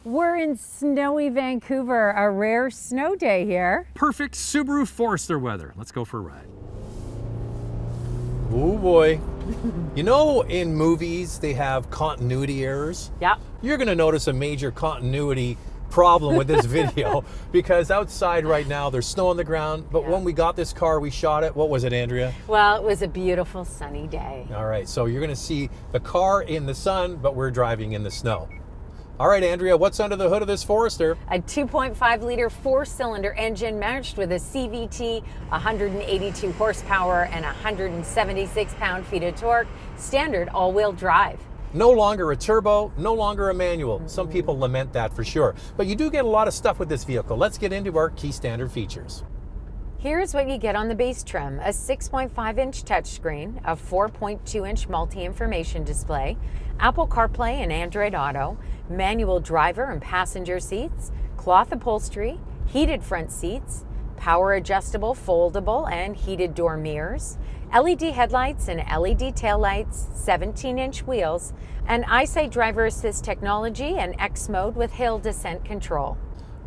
We're in snowy Vancouver, a rare snow day here. Perfect Subaru Forester weather. Let's go for a ride. Oh boy. You know, in movies, they have continuity errors. Yep. You're going to notice a major continuity problem with this video because outside right now there's snow on the ground, but when we got this car, we shot it. What was it, Andrea? Well, it was a beautiful sunny day. All right, so you're going to see the car in the sun, but we're driving in the snow. All right, Andrea, what's under the hood of this Forester? A 2.5 liter four-cylinder engine matched with a CVT, 182 horsepower and 176 pound-feet of torque, standard all-wheel drive. No longer a turbo, no longer a manual. Some people lament that for sure. But you do get a lot of stuff with this vehicle. Let's get into our key standard features. Here's what you get on the base trim: a 6.5-inch touchscreen, a 4.2-inch multi-information display, Apple CarPlay and Android Auto, manual driver and passenger seats, cloth upholstery, heated front seats, power adjustable, foldable, and heated door mirrors, LED headlights and LED taillights, 17-inch wheels, and EyeSight driver assist technology and X mode with hill descent control.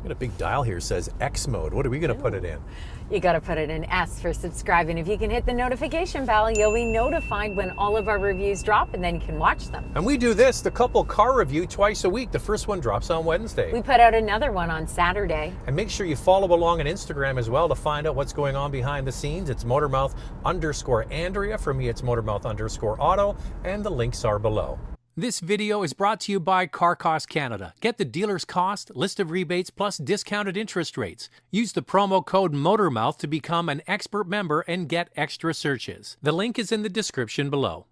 Got a big dial here, says X mode. What are we going to put it in? You got to put it in S for subscribing. If you can hit the notification bell, you'll be notified when all of our reviews drop, and then you can watch them. And we do this, the couple car review, twice a week. The first one drops on Wednesday. We put out another one on Saturday. And make sure you follow along on Instagram as well to find out what's going on behind the scenes. It's Motormouth_Andrea. For me, it's Motormouth_Auto, and the links are below. This video is brought to you by Car Cost Canada. Get the dealer's cost, list of rebates, plus discounted interest rates. Use the promo code MOTORMOUTH to become an expert member and get extra searches. The link is in the description below.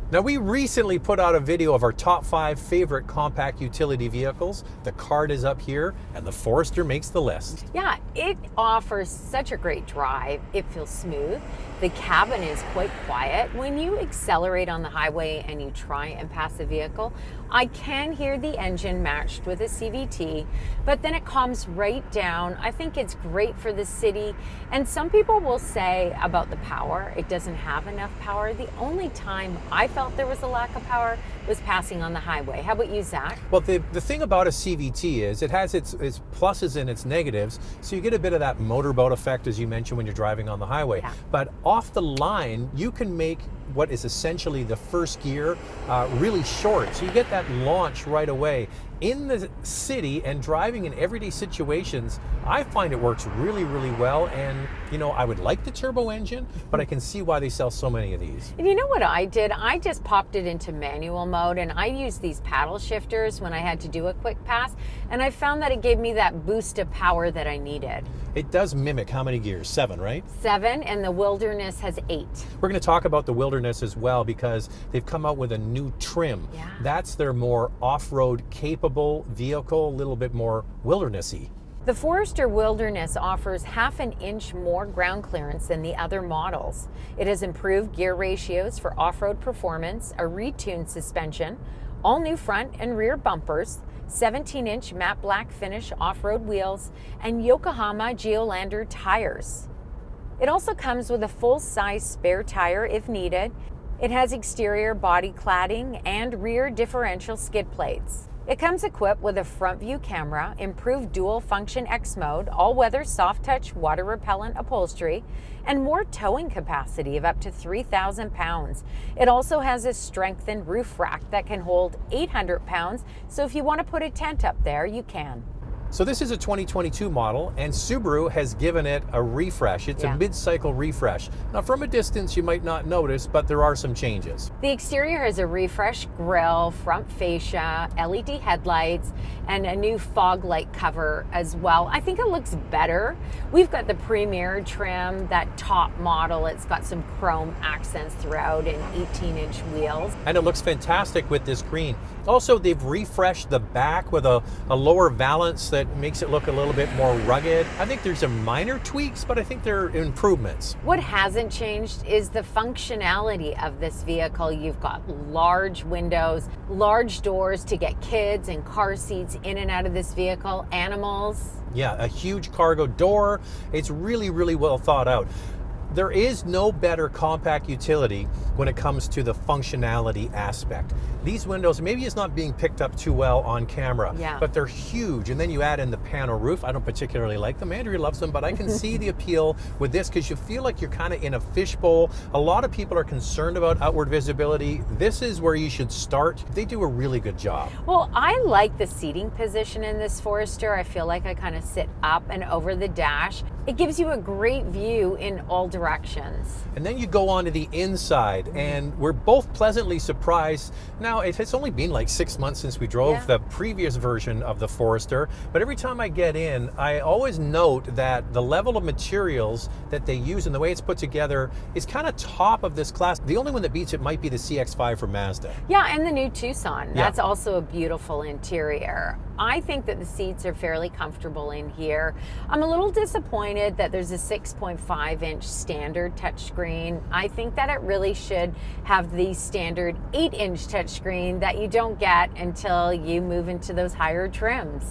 Now, we recently put out a video of our top 5 favorite compact utility vehicles. The card is up here, and the Forester makes the list. Yeah, it offers such a great drive. It feels smooth. The cabin is quite quiet. When you accelerate on the highway and you try and pass the vehicle, I can hear the engine matched with a CVT, but then it calms right down. I think it's great for the city. And some people will say about the power, it doesn't have enough power. The only time I felt there was a lack of power was passing on the highway. How about you, Zach? Well, the thing about a CVT is it has its pluses and its negatives, so you get a bit of that motorboat effect, as you mentioned, when you're driving on the highway. Yeah. But off the line, you can make what is essentially the first gear really short, so you get that launch right away. In the city and driving in everyday situations, I find it works really, really well. And, you know, I would like the turbo engine, but I can see why they sell so many of these. And you know what I did? I just popped it into manual mode, and I used these paddle shifters when I had to do a quick pass, and I found that it gave me that boost of power that I needed. It does mimic how many gears? 7, right? 7, and the Wilderness has 8. We're going to talk about the Wilderness as well because they've come out with a new trim. Yeah. That's their more off-road capable vehicle, a little bit more wildernessy. The Forester Wilderness offers half an inch more ground clearance than the other models. It has improved gear ratios for off-road performance, a retuned suspension, all new front and rear bumpers, 17-inch matte black finish off-road wheels, and Yokohama Geolandar tires. It also comes with a full-size spare tire if needed. It has exterior body cladding and rear differential skid plates. It comes equipped with a front view camera, improved dual function X mode, all-weather soft touch water repellent upholstery, and more towing capacity of up to 3,000 pounds. It also has a strengthened roof rack that can hold 800 pounds, so if you want to put a tent up there, you can. So this is a 2022 model, and Subaru has given it a refresh. It's a mid-cycle refresh. Now, from a distance, you might not notice, but there are some changes. The exterior has a refreshed grille, front fascia, LED headlights, and a new fog light cover as well. I think it looks better. We've got the Premier trim, that top model. It's got some chrome accents throughout and 18-inch wheels. And it looks fantastic with this green. Also, they've refreshed the back with a lower valance that makes it look a little bit more rugged. I think there's some minor tweaks, but I think they're improvements. What hasn't changed is the functionality of this vehicle. You've got large windows, large doors to get kids and car seats in and out of this vehicle, animals. Yeah, a huge cargo door. It's really, really well thought out. there is no better compact utility when it comes to the functionality aspect. These windows, maybe it's not being picked up too well on camera, but they're huge. And then you add in the panel roof. I don't particularly like them. Andrea loves them, but I can see the appeal with this because you feel like you're kind of in a fishbowl. A lot of people are concerned about outward visibility. This is where you should start. They do a really good job. Well, I like the seating position in this Forester. I feel like I kind of sit up and over the dash. It gives you a great view in all directions. And then you go on to the inside, and we're both pleasantly surprised. Now, it's only been like 6 months since we drove the previous version of the Forester, but every time I get in, I always note that the level of materials that they use and the way it's put together is kind of top of this class. The only one that beats it might be the CX-5 from Mazda. Yeah, and the new Tucson. That's also a beautiful interior. I think that the seats are fairly comfortable in here. I'm a little disappointed that there's a 6.5-inch standard touchscreen. I think that it really should have the standard 8-inch touchscreen that you don't get until you move into those higher trims.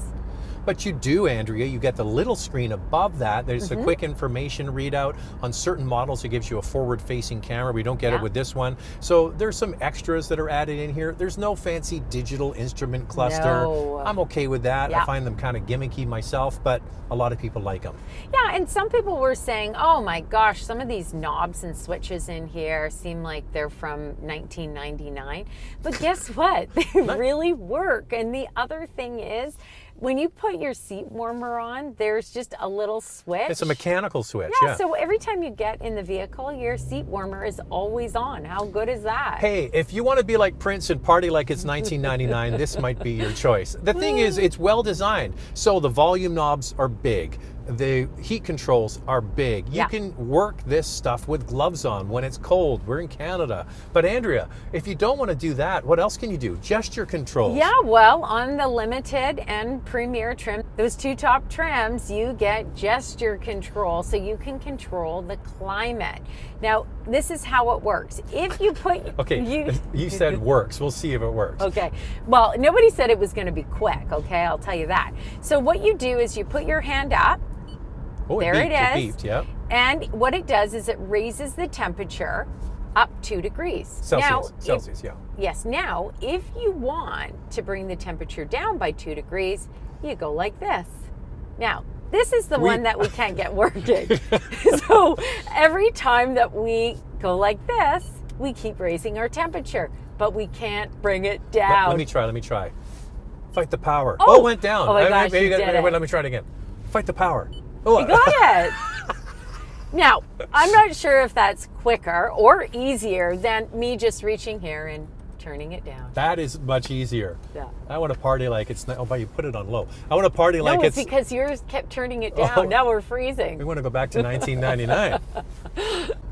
But you do, Andrea. You get the little screen above that. There's a quick information readout. On certain models, it gives you a forward-facing camera. We don't get it with this one. So there's some extras that are added in here. There's no fancy digital instrument cluster. No. I'm okay with that. I find them kind of gimmicky myself, but a lot of people like them. Yeah, and some people were saying, oh my gosh, some of these knobs and switches in here seem like they're from 1999. But guess what? They really work. And the other thing is, when you put your seat warmer on, there's just a little switch. It's a mechanical switch, So every time you get in the vehicle, your seat warmer is always on. How good is that? Hey, if you want to be like Prince and party like it's 1999, this might be your choice. The thing is, it's well designed. So the volume knobs are big. The heat controls are big. You can work this stuff with gloves on when it's cold. We're in Canada. But Andrea, if you don't want to do that, what else can you do? Gesture controls. Yeah, well, on the limited and premier trim, those two top trims, you get gesture control, so you can control the climate. Now, this is how it works. If you put... Okay, you said works. We'll see if it works. Okay. Well, nobody said it was going to be quick, okay? I'll tell you that. So what you do is you put your hand up. Oh, there it is. It beeped, yeah. And what it does is it raises the temperature up 2 degrees. Celsius, yeah. Yes. Now, if you want to bring the temperature down by 2 degrees, you go like this. Now, this is the one that we can't get working. So every time that we go like this, we keep raising our temperature, but we can't bring it down. Let me try. Fight the power. Oh, it went down. Oh my gosh, you did it. Wait, let me try it again. Fight the power. You got it. Now, I'm not sure if that's quicker or easier than me just reaching here and turning it down. That is much easier. Yeah. I want to party like it's not. Oh, but you put it on low. I want to party like it's because yours kept turning it down. Now we're freezing. We want to go back to 1999.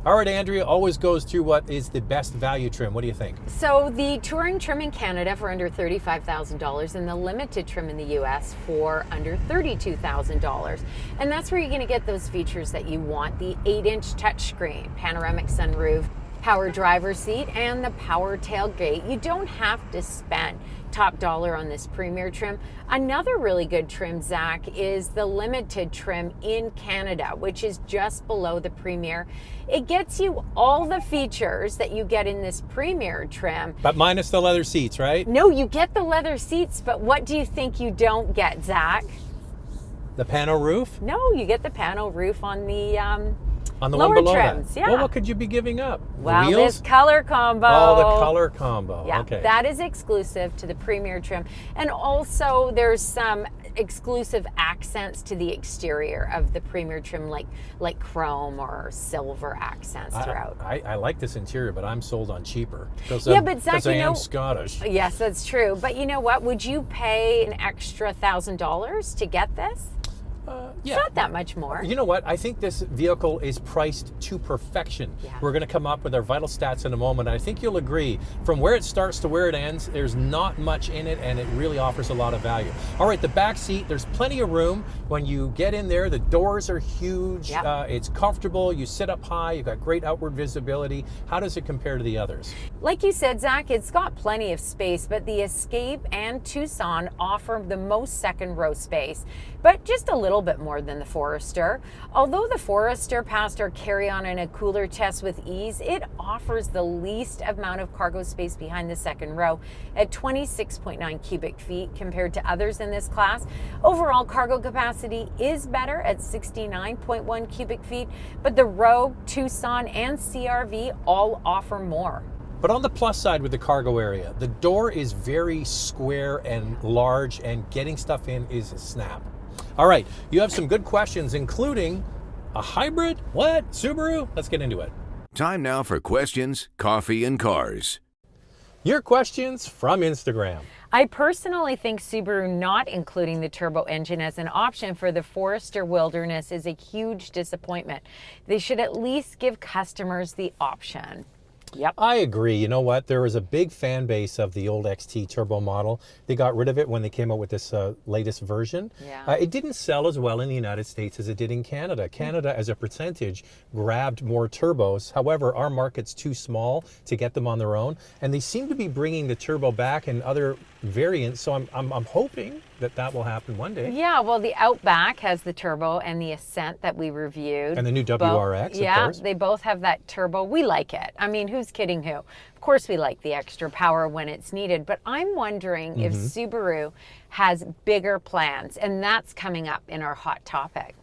All right, Andrea always goes through what is the best value trim. What do you think? So the touring trim in Canada for under $35,000 and the limited trim in the US for under $32,000. And that's where you're going to get those features that you want. The 8-inch touchscreen, panoramic sunroof, power driver's seat, and the power tailgate. You don't have to spend top dollar on this premier trim. Another really good trim, Zach, is the limited trim in Canada, which is just below the premier. It gets you all the features that you get in this premier trim. But minus the leather seats, right? No, you get the leather seats, but what do you think you don't get, Zach? The panel roof? No, you get the panel roof on the one below trims, that. yeah. Well, what could you be giving up? Well, the wheels? this color combo. Oh, the color combo. Yeah, okay. That is exclusive to the premier trim. And also there's some exclusive accents to the exterior of the premier trim, like chrome or silver accents throughout. I like this interior, but I'm sold on cheaper. But Zach, I am Scottish. Yes, that's true. But you know what? Would you pay an extra $1,000 to get this? Yeah. It's not that much more. You know what? I think this vehicle is priced to perfection. Yeah. We're going to come up with our vital stats in a moment. And I think you'll agree, from where it starts to where it ends, there's not much in it, and it really offers a lot of value. All right, the back seat, there's plenty of room. When you get in there, the doors are huge. Yep. It's comfortable. You sit up high. You've got great outward visibility. How does it compare to the others? Like you said, Zach, it's got plenty of space, but the Escape and Tucson offer the most second row space, but just a little little bit more than the Forester. Although the Forester passed our carry-on and a cooler test with ease, it offers the least amount of cargo space behind the second row at 26.9 cubic feet compared to others in this class. Overall cargo capacity is better at 69.1 cubic feet, but the Rogue, Tucson, and CRV all offer more. But on the plus side with the cargo area, the door is very square and large, and getting stuff in is a snap. All right, you have some good questions, including a hybrid? What? Subaru? Let's get into it. Time now for questions, coffee, and cars. Your questions from Instagram. I personally think Subaru not including the turbo engine as an option for the Forester Wilderness is a huge disappointment. They should at least give customers the option. Yep. I agree. You know what? There was a big fan base of the old XT turbo model. They got rid of it when they came out with this latest version. Yeah. It didn't sell as well in the United States as it did in Canada. Canada, as a percentage, grabbed more turbos. However, our market's too small to get them on their own, and they seem to be bringing the turbo back in other variants. So I'm hoping that will happen one day. Yeah, well, the Outback has the turbo and the Ascent that we reviewed. And the new WRX, of course. Yeah, they both have that turbo. We like it. I mean, who's kidding who? Of course we like the extra power when it's needed, but I'm wondering if Subaru has bigger plans, and that's coming up in our hot topic.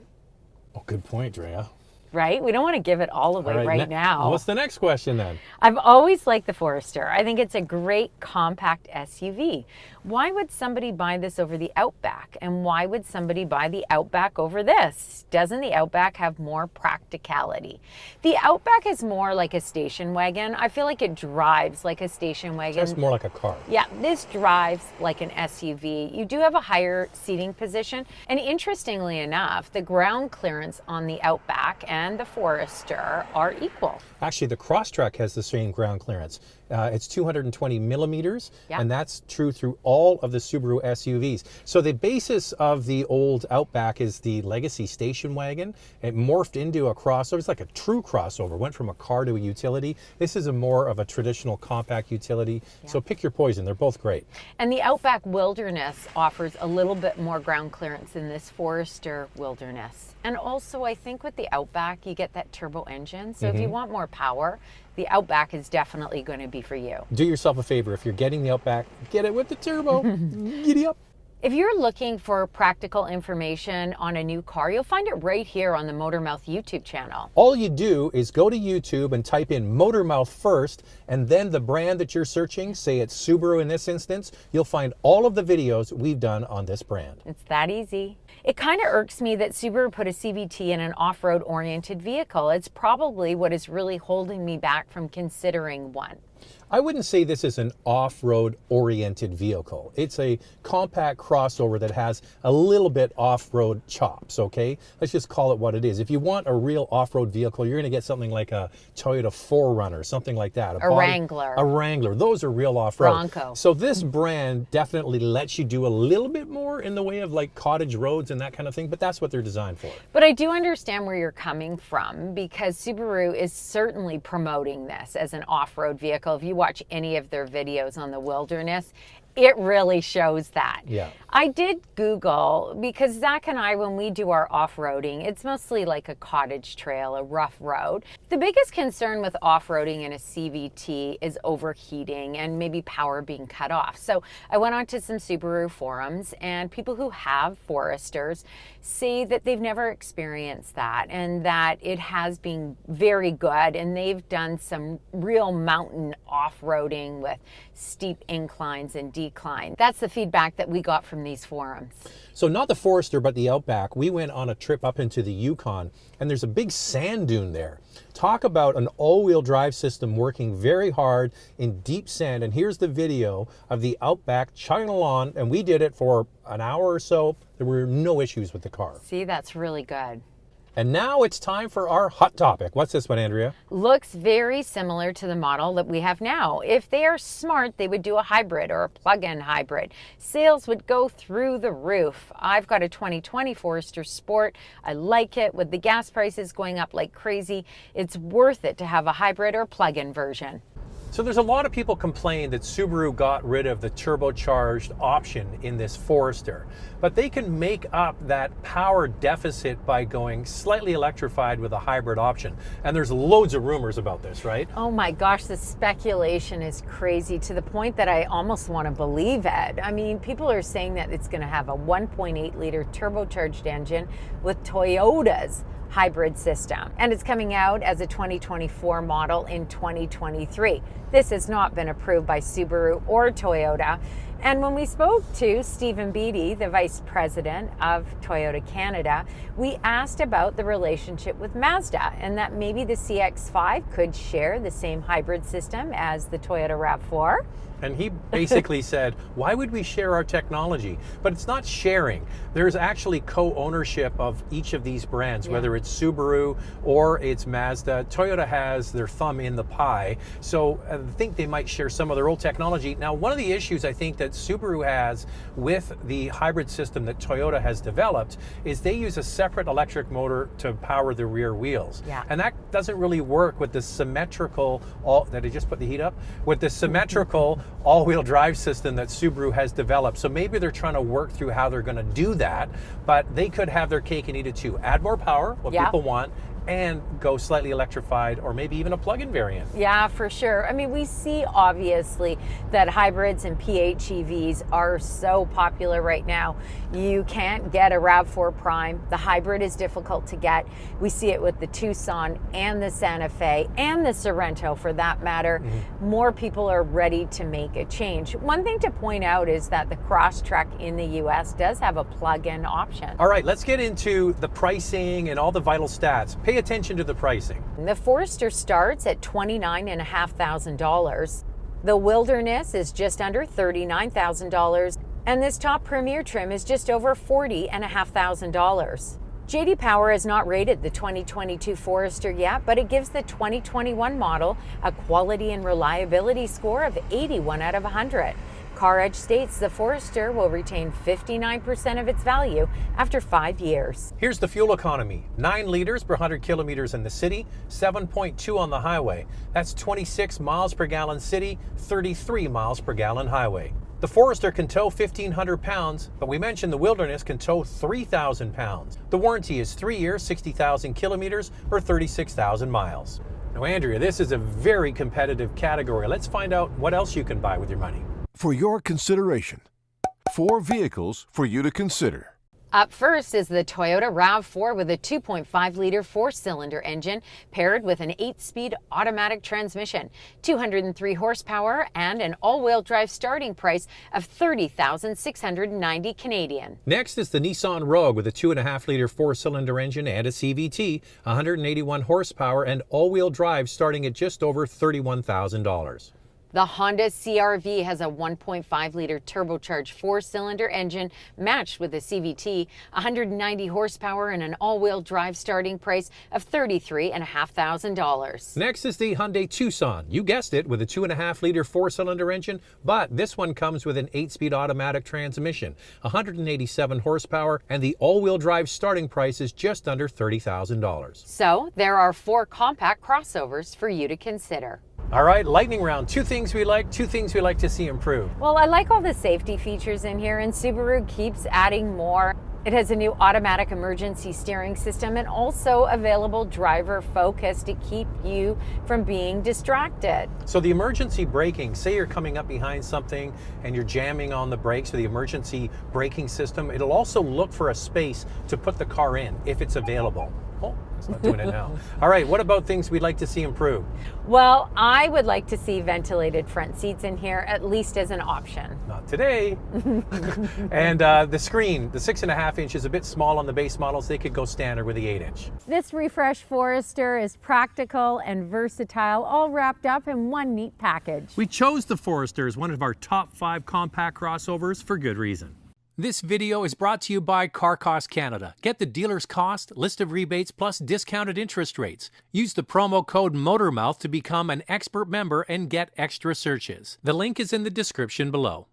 Oh, good point, Drea. Right? We don't want to give it all away right now. What's the next question then? I've always liked the Forester. I think it's a great compact SUV. Why would somebody buy this over the Outback? And why would somebody buy the Outback over this? Doesn't the Outback have more practicality? The Outback is more like a station wagon. I feel like it drives like a station wagon. It's more like a car. Yeah, this drives like an SUV. You do have a higher seating position. And interestingly enough, the ground clearance on the Outback and the Forester are equal. Actually, the Crosstrek has the same ground clearance. It's 220 millimeters, and that's true through all of the Subaru SUVs. So the basis of the old Outback is the legacy station wagon. It morphed into a crossover. It's like a true crossover. Went from a car to a utility. This is more of a traditional compact utility. So pick your poison. They're both great. And the Outback Wilderness offers a little bit more ground clearance than this Forester Wilderness. And also, I think with the Outback, you get that turbo engine. So if you want more power, the Outback is definitely going to be for you. Do yourself a favor. If you're getting the Outback, get it with the turbo. Giddy up. If you're looking for practical information on a new car, you'll find it right here on the Motormouth YouTube channel. All you do is go to YouTube and type in Motormouth first, and then the brand that you're searching, say it's Subaru in this instance, you'll find all of the videos we've done on this brand. It's that easy. It kind of irks me that Subaru put a CVT in an off-road oriented vehicle. It's probably what is really holding me back from considering one. I wouldn't say this is an off-road oriented vehicle. It's a compact crossover that has a little bit off-road chops, okay? Let's just call it what it is. If you want a real off-road vehicle, you're gonna get something like a Toyota 4Runner, something like that. A Wrangler. A Wrangler, those are real off-road. Bronco. So this brand definitely lets you do a little bit more in the way of like cottage roads and that kind of thing, but that's what they're designed for. But I do understand where you're coming from, because Subaru is certainly promoting this as an off-road vehicle. If you watch any of their videos on the Wilderness, it really shows that. Yeah. I did Google, because Zach and I, when we do our off-roading, it's mostly like a cottage trail, a rough road. The biggest concern with off-roading in a CVT is overheating and maybe power being cut off. So I went onto some Subaru forums, and people who have Foresters say that they've never experienced that, and that it has been very good, and they've done some real mountain off-roading with steep inclines and decline. That's the feedback that we got from these forums. So not the Forester, but the Outback. We went on a trip up into the Yukon, and there's a big sand dune there. Talk about an all-wheel drive system working very hard in deep sand. And here's the video of the Outback chugging along, and we did it for an hour or so. There were no issues with the car. See, that's really good. And now it's time for our hot topic. What's this one, Andrea? Looks very similar to the model that we have now. If they are smart, they would do a hybrid or a plug-in hybrid. Sales would go through the roof. I've got a 2020 Forester Sport. I like it. With the gas prices going up like crazy, it's worth it to have a hybrid or plug-in version. So there's a lot of people complain that Subaru got rid of the turbocharged option in this Forester, but they can make up that power deficit by going slightly electrified with a hybrid option. And there's loads of rumors about this, right? Oh my gosh, the speculation is crazy to the point that I almost want to believe it. I mean, people are saying that it's going to have a 1.8 liter turbocharged engine with Toyota's hybrid system, and it's coming out as a 2024 model in 2023. This has not been approved by Subaru or Toyota. And when we spoke to Stephen Beatty, the vice president of Toyota Canada, we asked about the relationship with Mazda and that maybe the CX-5 could share the same hybrid system as the Toyota RAV4. And he basically said, why would we share our technology? But it's not sharing. There's actually co-ownership of each of these brands, whether it's Subaru or it's Mazda. Toyota has their thumb in the pie. So I think they might share some of their old technology. Now, one of the issues I think that Subaru has with the hybrid system that Toyota has developed is they use a separate electric motor to power the rear wheels. Yeah. And that doesn't really work with the symmetrical, did I just put the heat up? With the symmetrical all-wheel drive system that Subaru has developed. So maybe they're trying to work through how they're going to do that, but they could have their cake and eat it too. Add more power, what people want, and go slightly electrified or maybe even a plug-in variant. Yeah, for sure. I mean, we see obviously that hybrids and PHEVs are so popular right now. You can't get a RAV4 Prime. The hybrid is difficult to get. We see it with the Tucson and the Santa Fe and the Sorento for that matter. More people are ready to make a change. One thing to point out is that the Crosstrek in the US does have a plug-in option. All right, let's get into the pricing and all the vital stats. Pay attention to the pricing. The Forester starts at $29,500. The Wilderness is just under $39,000. And this top Premier trim is just over $40,500. J.D. Power has not rated the 2022 Forester yet, but it gives the 2021 model a quality and reliability score of 81 out of 100. CarEdge states the Forester will retain 59% of its value after 5 years. Here's the fuel economy. 9 liters per 100 kilometers in the city, 7.2 on the highway. That's 26 miles per gallon city, 33 miles per gallon highway. The Forester can tow 1,500 pounds, but we mentioned the Wilderness can tow 3,000 pounds. The warranty is 3 years, 60,000 kilometers, or 36,000 miles. Now, Andrea, this is a very competitive category. Let's find out what else you can buy with your money. For your consideration, 4 vehicles for you to consider. Up first is the Toyota RAV4 with a 2.5-liter 4-cylinder engine paired with an 8-speed automatic transmission, 203 horsepower, and an all-wheel drive starting price of $30,690 Canadian. Next is the Nissan Rogue with a 2.5-liter 4-cylinder engine and a CVT, 181 horsepower, and all-wheel drive starting at just over $31,000. The Honda CR-V has a 1.5-liter turbocharged 4-cylinder engine matched with a CVT, 190 horsepower, and an all-wheel drive starting price of $33,500. Next is the Hyundai Tucson. You guessed it, with a 2.5-liter 4-cylinder engine, but this one comes with an 8-speed automatic transmission, 187 horsepower, and the all-wheel drive starting price is just under $30,000. So there are 4 compact crossovers for you to consider. All right, lightning round. 2 things we like, 2 things we like to see improved. Well, I like all the safety features in here, and Subaru keeps adding more. It has a new automatic emergency steering system and also available driver focus to keep you from being distracted. So the emergency braking, say you're coming up behind something and you're jamming on the brakes, or the emergency braking system, it'll also look for a space to put the car in if it's available. Oh, it's not doing it now. All right, what about things we'd like to see improved? Well, I would like to see ventilated front seats in here, at least as an option. Not today. And the screen, the 6.5 inch is a bit small on the base models. They could go standard with the 8-inch. This refreshed Forester is practical and versatile, all wrapped up in one neat package. We chose the Forester as one of our top 5 compact crossovers for good reason. This video is brought to you by CarCost Canada. Get the dealer's cost, list of rebates, plus discounted interest rates. Use the promo code MOTORMOUTH to become an expert member and get extra searches. The link is in the description below.